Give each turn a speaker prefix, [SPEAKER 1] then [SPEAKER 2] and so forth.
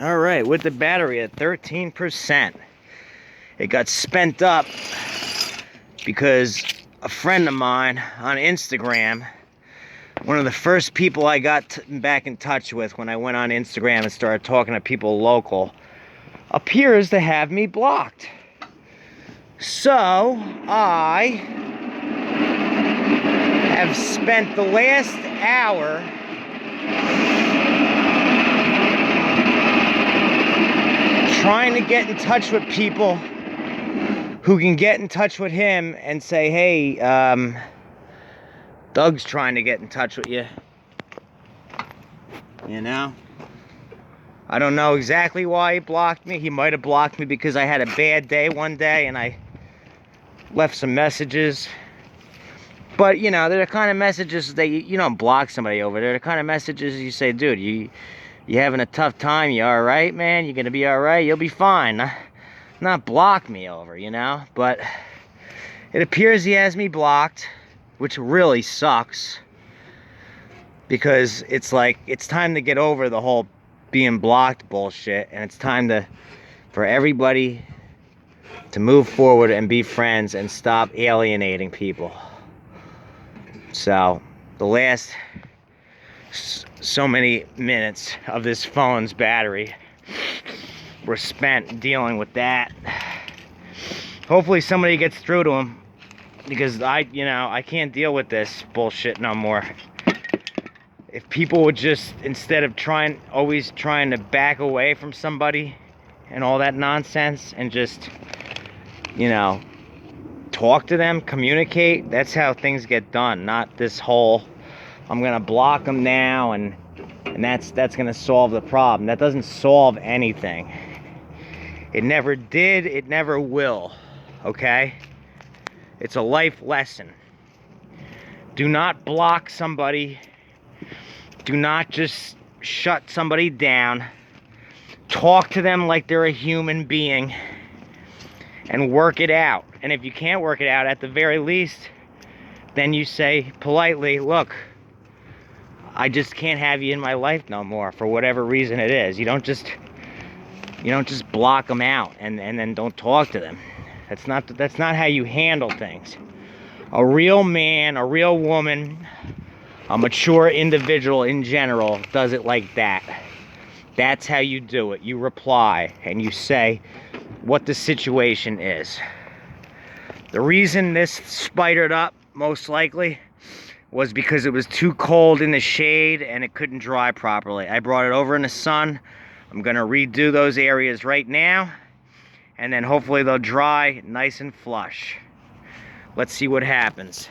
[SPEAKER 1] All right, with the battery at 13%, it got spent up because a friend of mine on Instagram, one of the first people I got back in touch with when I went on Instagram and started talking to people local, appears to have me blocked. So I have spent the last hour trying to get in touch with people who can get in touch with him and say, hey, Doug's trying to get in touch with you. You know? I don't know exactly why he blocked me. He might have blocked me because I had a bad day one day and I left some messages. But, you know, they're the kind of messages that you don't block somebody over. They're the kind of messages you say, dude, you having a tough time? You all right, man? You gonna be all right? You'll be fine. Not block me over, you know? But it appears he has me blocked, which really sucks. Because it's like, it's time to get over the whole being blocked bullshit. And it's time for everybody to move forward and be friends and stop alienating people. So, the last so many minutes of this phone's battery were spent dealing with that. Hopefully somebody gets through to him, because I can't deal with this bullshit no more. If people would just, instead of always trying to back away from somebody and all that nonsense, and just, talk to them, communicate, that's how things get done. Not this whole, I'm gonna block them now and that's gonna solve the problem. That doesn't solve anything. It never did, it never will, okay? It's a life lesson. Do not block somebody. Do not just shut somebody down. Talk to them like they're a human being and work it out. And if you can't work it out, at the very least, then you say politely, look, I just can't have you in my life no more for whatever reason it is. You don't just block them out and then don't talk to them. That's not how you handle things. A real man, a real woman, a mature individual in general does it like that. That's how you do it. You reply and you say what the situation is. The reason this spidered up, most likely, was because it was too cold in the shade and it couldn't dry properly. I brought it over in the sun. I'm gonna redo those areas right now, and then hopefully they'll dry nice and flush. Let's see what happens.